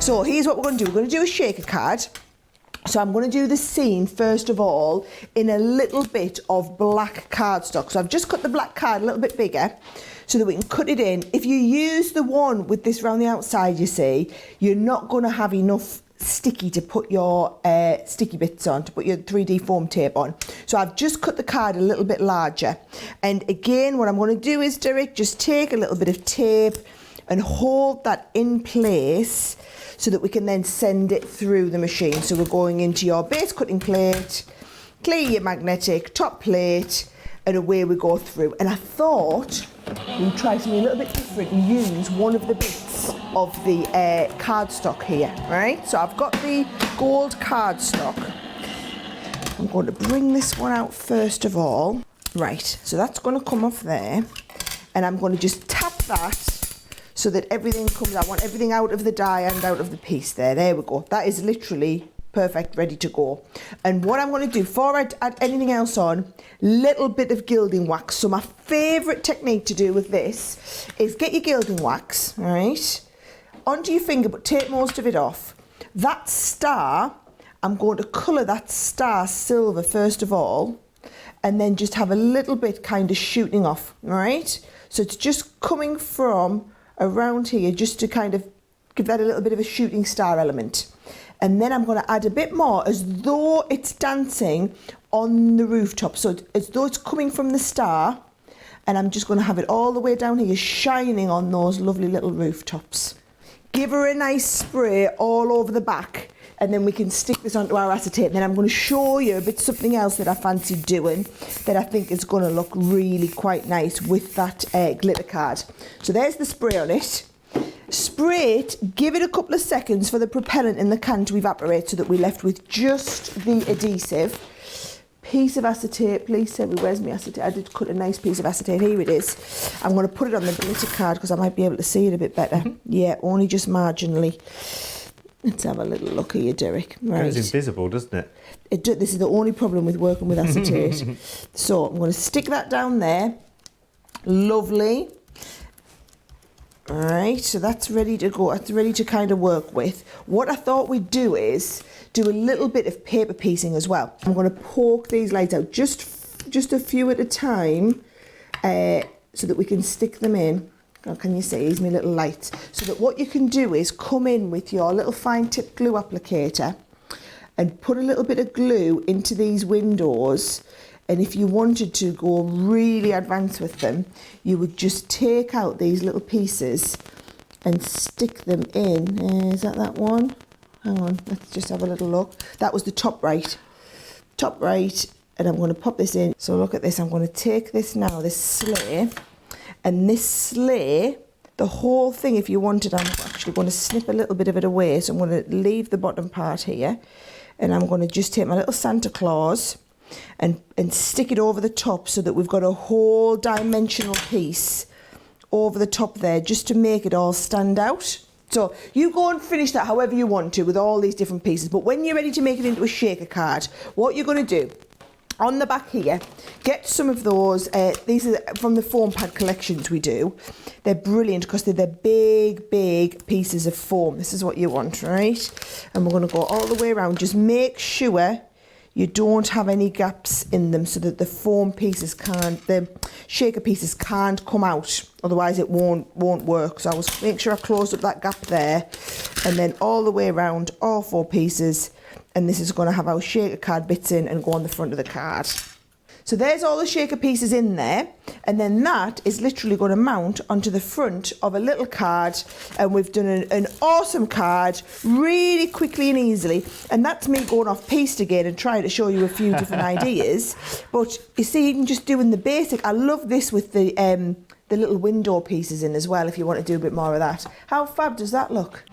So here's what we're going to do. We're going to do a shaker card. So I'm going to do the scene first of all in a little bit of black cardstock. So I've just cut the black card a little bit bigger so that we can cut it in. If you use the one with this round the outside, you see, you're not going to have enough sticky to put your sticky bits on, to put your 3D foam tape on. So I've just cut the card a little bit larger. And again, what I'm going to do is, Derek, just take a little bit of tape and hold that in place so that we can then send it through the machine. So we're going into your base cutting plate, clear your magnetic, top plate, and away we go through. And I thought we'd try something a little bit different and use one of the bits of the cardstock here, right? So I've got the gold cardstock. I'm going to bring this one out first of all. Right, so that's going to come off there. And I'm going to just tap that so that everything comes out. I want everything out of the die and out of the piece there. There we go. That is literally perfect, ready to go. And what I'm going to do, before I add anything else on, little bit of gilding wax. So my favourite technique to do with this is get your gilding wax, right, onto your finger, but take most of it off. That star, I'm going to colour that star silver first of all, and then just have a little bit kind of shooting off, right? So it's just coming from around here just to kind of give that a little bit of a shooting star element. And then I'm going to add a bit more as though it's dancing on the rooftop. So as though it's coming from the star, and I'm just going to have it all the way down here shining on those lovely little rooftops. Give her a nice spray all over the back, and then we can stick this onto our acetate. And then I'm going to show you a bit something else that I fancy doing that I think is going to look really quite nice with that glitter card. So there's the spray on it. Spray it, give it a couple of seconds for the propellant in the can to evaporate so that we're left with just the adhesive. Piece of acetate, please tell me, where's my acetate? I did cut a nice piece of acetate, here it is. I'm going to put it on the glitter card because I might be able to see it a bit better. Yeah, only just marginally. Let's have a little look here, Derek. Right. It goes invisible, doesn't it? This is the only problem with working with acetate. So I'm going to stick that down there. Lovely. All right, so that's ready to go. That's ready to kind of work with. What I thought we'd do is do a little bit of paper piecing as well. I'm going to poke these lights out, just a few at a time, so that we can stick them in. Oh, can you see? Here's my little lights. So that what you can do is come in with your little fine tip glue applicator and put a little bit of glue into these windows. And if you wanted to go really advanced with them, you would just take out these little pieces and stick them in. Is that one? Hang on, let's just have a little look. That was the top right. Top right, and I'm going to pop this in. So look at this, I'm going to take this now, this sleigh, and this sleigh, the whole thing, if you wanted, I'm actually going to snip a little bit of it away. So I'm going to leave the bottom part here, and I'm going to just take my little Santa Claus and stick it over the top so that we've got a whole dimensional piece over the top there, just to make it all stand out. So you go and finish that however you want to with all these different pieces, but when you're ready to make it into a shaker card, what you're going to do, on the back here, get some of those, these are from the foam pad collections we do. They're brilliant because they're big pieces of foam. This is what you want, right? And we're going to go all the way around. Just make sure you don't have any gaps in them so that the foam pieces the shaker pieces can't come out, otherwise it won't work. So I was make sure I closed up that gap there, and then all the way around all 4 pieces, and this is going to have our shaker card bits in and go on the front of the card. So there's all the shaker pieces in there, and then that is literally going to mount onto the front of a little card, and we've done an awesome card really quickly and easily. And that's me going off piste again and trying to show you a few different ideas. But you see, even just doing the basic, I love this with the little window pieces in as well, if you want to do a bit more of that. How fab does that look?